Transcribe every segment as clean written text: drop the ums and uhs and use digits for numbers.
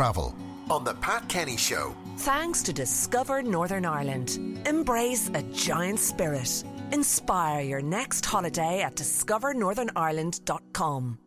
travel on The Pat Kenny Show. Thanks to Discover Northern Ireland. Embrace a giant spirit. Inspire your next holiday at discovernorthernireland.com.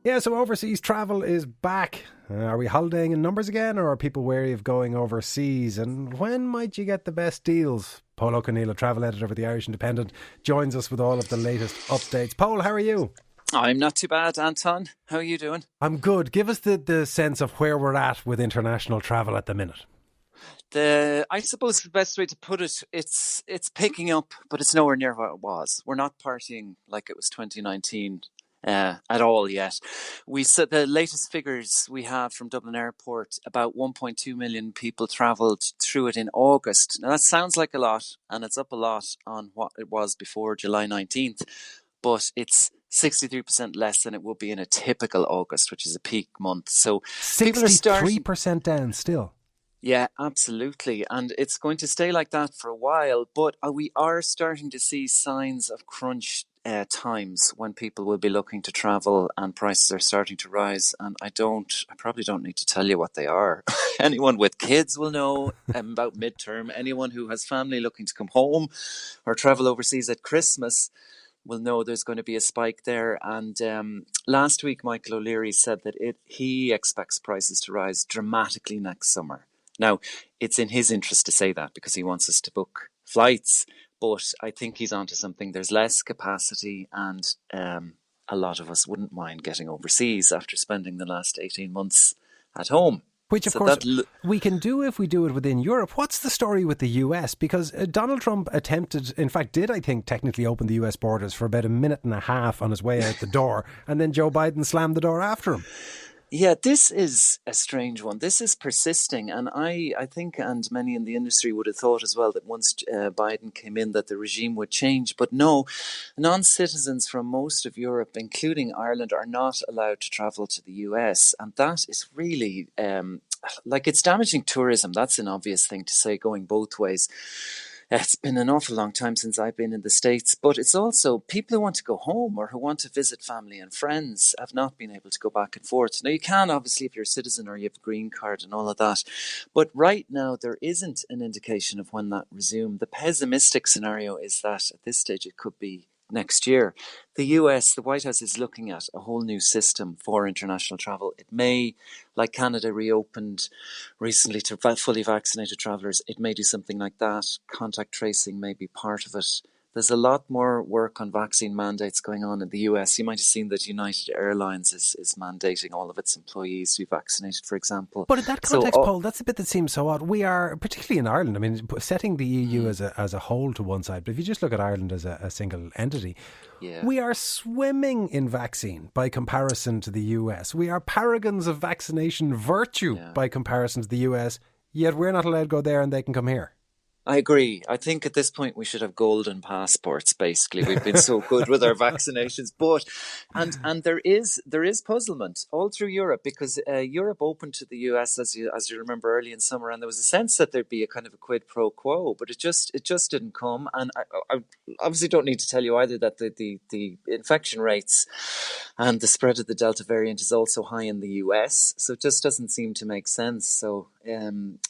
Yeah, so overseas travel is back. Are we holidaying in numbers again, or are people wary of going overseas? And when might you get the best deals? Paul O'Conneil, a travel editor for the Irish Independent, joins us with all of the latest updates. Paul, how are you? I'm not too bad, Anton. How are you doing? I'm good. Give us the sense of where we're at with international travel at the minute. I suppose the best way to put it, it's picking up, but it's nowhere near what it was. We're not partying like it was 2019 at all yet. We said the latest figures we have from Dublin Airport, about 1.2 million people travelled through it in August. Now that sounds like a lot, and it's up a lot on what it was before July 19th, but it's 63% less than it would be in a typical August, which is a peak month. So 63% down still. Yeah, absolutely. And it's going to stay like that for a while. But we are starting to see signs of crunch times when people will be looking to travel and prices are starting to rise. And I probably don't need to tell you what they are. Anyone with kids will know about midterm. Anyone who has family looking to come home or travel overseas at Christmas will know there's going to be a spike there. And last week, Michael O'Leary said that he expects prices to rise dramatically next summer. Now, it's in his interest to say that because he wants us to book flights, but I think he's onto something. There's less capacity, and a lot of us wouldn't mind getting overseas after spending the last 18 months at home. Which, of course, we can do if we do it within Europe. What's the story with the US? Because Donald Trump attempted, in fact, did, I think, technically open the US borders for about a minute and a half on his way out the door, and then Joe Biden slammed the door after him. Yeah, this is a strange one. This is persisting. And I think, and many in the industry would have thought as well, that once Biden came in that the regime would change. But no, non-citizens from most of Europe, including Ireland, are not allowed to travel to the US. And that is really, it's damaging tourism. That's an obvious thing to say, going both ways. It's been an awful long time since I've been in the States, but it's also people who want to go home or who want to visit family and friends have not been able to go back and forth. Now, you can, obviously, if you're a citizen or you have a green card and all of that, but right now there isn't an indication of when that resumes. The pessimistic scenario is that at this stage it could be next year. The US, the White House is looking at a whole new system for international travel. It may, like Canada reopened recently to fully vaccinated travellers, it may do something like that. Contact tracing may be part of it. There's a lot more work on vaccine mandates going on in the US. You might have seen that United Airlines is mandating all of its employees to be vaccinated, for example. But in that context, Paul, that's the bit that seems so odd. We are, particularly in Ireland, I mean, setting the EU as a whole to one side, but if you just look at Ireland as a single entity, we are swimming in vaccine by comparison to the US. We are paragons of vaccination virtue by comparison to the US, yet we're not allowed to go there and they can come here. I agree. I think at this point we should have golden passports, basically. We've been so good with our vaccinations. But and there is puzzlement all through Europe because Europe opened to the US, as you remember, early in summer, and there was a sense that there'd be a kind of a quid pro quo, but it just didn't come. And I obviously don't need to tell you either that the infection rates and the spread of the Delta variant is also high in the US. So it just doesn't seem to make sense. So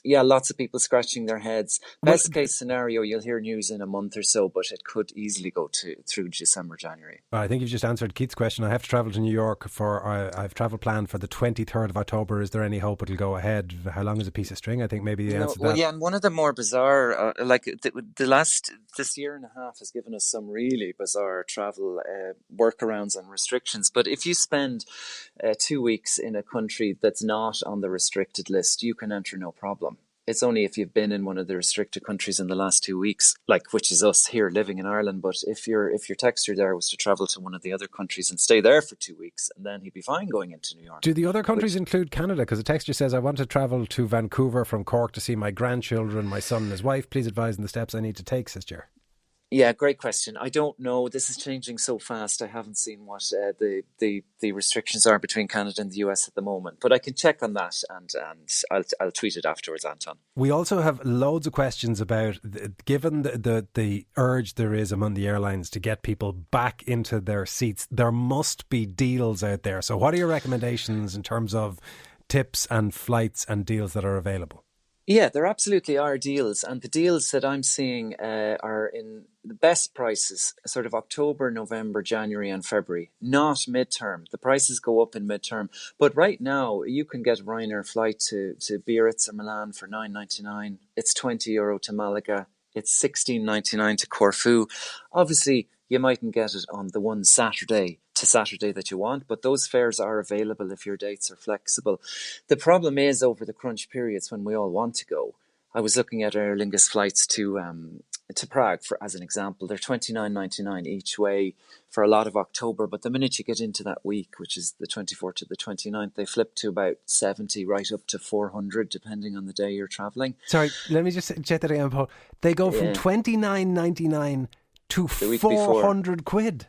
lots of people scratching their heads. Best case scenario, you'll hear news in a month or so, but it could easily go through December, January. I think you've just answered Keith's question. I have to travel to New York I have travel planned for the 23rd of October. Is there any hope it'll go ahead? How long is a piece of string? I think maybe the answer to that. Well, yeah, and one of the more bizarre, this year and a half has given us some really bizarre travel workarounds and restrictions. But if you spend 2 weeks in a country that's not on the restricted list, you can enter no problem. It's only if you've been in one of the restricted countries in the last 2 weeks, like which is us here living in Ireland. But if your texture there was to travel to one of the other countries and stay there for 2 weeks, and then he'd be fine going into New York. Do the other countries include Canada? Because the texture says, I want to travel to Vancouver from Cork to see my grandchildren, my son and his wife. Please advise on the steps I need to take, says Ger. Yeah, great question. I don't know. This is changing so fast. I haven't seen what the restrictions are between Canada and the US at the moment. But I can check on that and I'll tweet it afterwards, Anton. We also have loads of questions about, given the urge there is among the airlines to get people back into their seats, there must be deals out there. So what are your recommendations in terms of tips and flights and deals that are available? Yeah, there absolutely are deals. And the deals that I'm seeing are in the best prices, sort of October, November, January and February, not midterm. The prices go up in midterm. But right now, you can get a Ryanair flight to Biarritz or Milan for €9.99. It's €20 to Malaga. It's $16.99 to Corfu. Obviously, you mightn't get it on the one Saturday to Saturday that you want, but those fares are available if your dates are flexible. The problem is over the crunch periods when we all want to go. I was looking at Aer Lingus flights to Prague, as an example. They're $29.99 each way for a lot of October, but the minute you get into that week, which is the 24th to the 29th, they flip to about 70, right up to 400, depending on the day you're travelling. Sorry, let me just check that again, Paul. They go from $29.99 to 400 quid.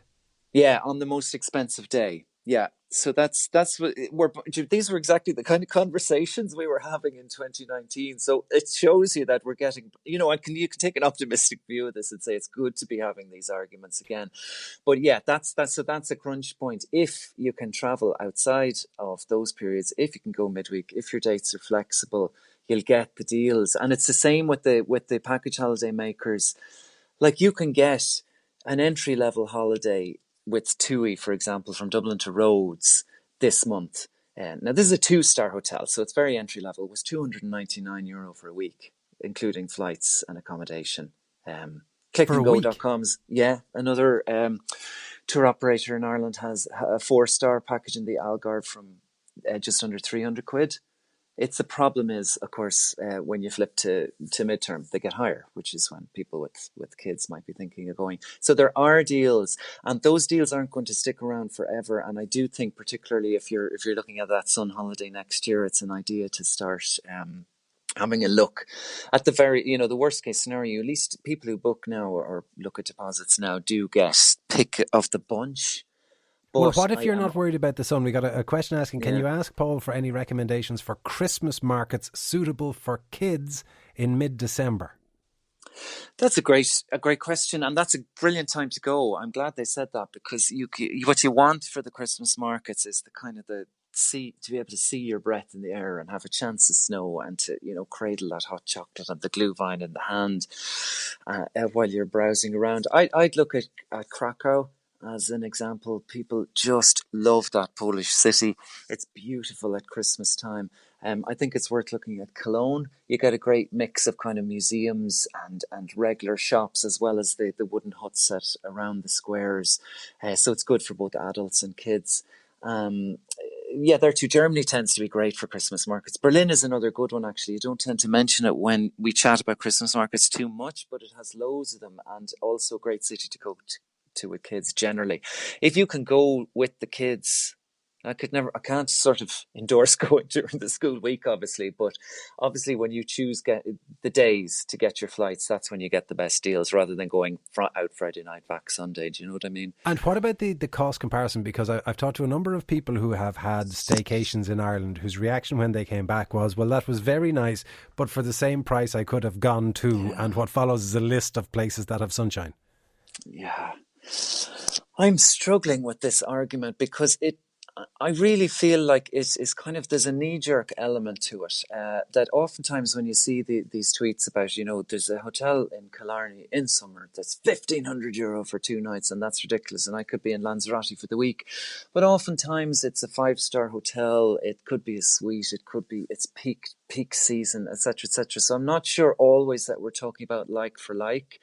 Yeah, on the most expensive day. Yeah, so that's what these were exactly the kind of conversations we were having in 2019. So it shows you that we're getting, you can take an optimistic view of this and say it's good to be having these arguments again. But yeah, that's a crunch point. If you can travel outside of those periods, if you can go midweek, if your dates are flexible, you'll get the deals. And it's the same with the package holiday makers. Like, you can get an entry-level holiday with TUI, for example, from Dublin to Rhodes this month. Now, this is a 2-star hotel, so it's very entry-level. It was €299 for a week, including flights and accommodation. Clickandgo.com's, another tour operator in Ireland has a 4-star package in the Algarve from just under 300 quid. The problem is, of course, when you flip to midterm, they get higher, which is when people with kids might be thinking of going. So there are deals, and those deals aren't going to stick around forever. And I do think, particularly if you're looking at that sun holiday next year, it's an idea to start having a look at the worst case scenario. At least people who book now or look at deposits now do get pick of the bunch. Well, what if you're not worried about the sun? We got a question asking, can you ask Paul for any recommendations for Christmas markets suitable for kids in mid-December? That's a great question, and that's a brilliant time to go. I'm glad they said that, because what you want for the Christmas markets is to be able to see your breath in the air and have a chance of snow, and to cradle that hot chocolate and the glühwein in the hand while you're browsing around. I'd look at Krakow as an example. People just love that Polish city. It's beautiful at Christmas time. I think it's worth looking at Cologne. You get a great mix of kind of museums and regular shops, as well as the wooden huts set around the squares. So it's good for both adults and kids. There too. Germany tends to be great for Christmas markets. Berlin is another good one, actually. You don't tend to mention it when we chat about Christmas markets too much, but it has loads of them, and also a great city to go to with kids generally. If you can go with the kids, I can't sort of endorse going during the school week, obviously, but obviously when you choose the days to get your flights, that's when you get the best deals, rather than going out Friday night, back Sunday. Do you know what I mean? And what about the cost comparison? Because I've talked to a number of people who have had staycations in Ireland whose reaction when they came back was, well, that was very nice, but for the same price I could have gone to, and what follows is a list of places that have sunshine. Yeah. I'm struggling with this argument, because I really feel like it's kind of, there's a knee-jerk element to it, that oftentimes when you see these tweets about, there's a hotel in Killarney in summer that's €1,500 for 2 nights, and that's ridiculous, and I could be in Lanzarote for the week. But oftentimes it's a 5-star hotel, it could be a suite, it could be it's peak season, etc., etc. So I'm not sure always that we're talking about like for like.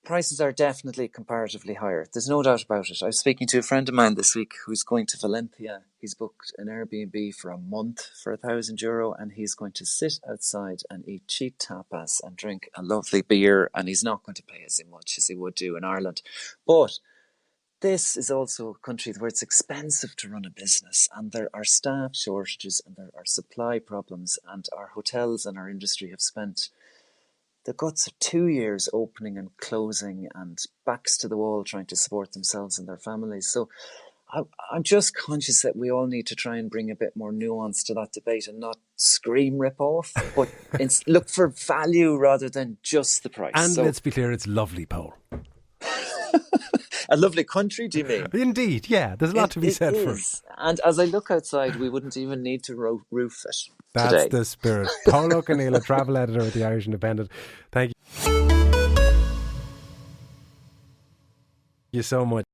Prices are definitely comparatively higher. There's no doubt about it. I was speaking to a friend of mine this week who's going to Valencia. He's booked an Airbnb for a month for €1,000, and he's going to sit outside and eat cheap tapas and drink a lovely beer, and he's not going to pay as much as he would do in Ireland. But this is also a country where it's expensive to run a business, and there are staff shortages, and there are supply problems, and our hotels and our industry have spent the guts of 2 years opening and closing and backs to the wall trying to support themselves and their families. So I'm just conscious that we all need to try and bring a bit more nuance to that debate and not scream rip off, but look for value rather than just the price. And let's be clear, it's lovely, Paul. A lovely country, do you mean? Indeed, yeah. There's a lot to be said for it. And as I look outside, we wouldn't even need to roof it That's today. the spirit. Paul O'Connell, a travel editor at the Irish Independent. Thank you so much.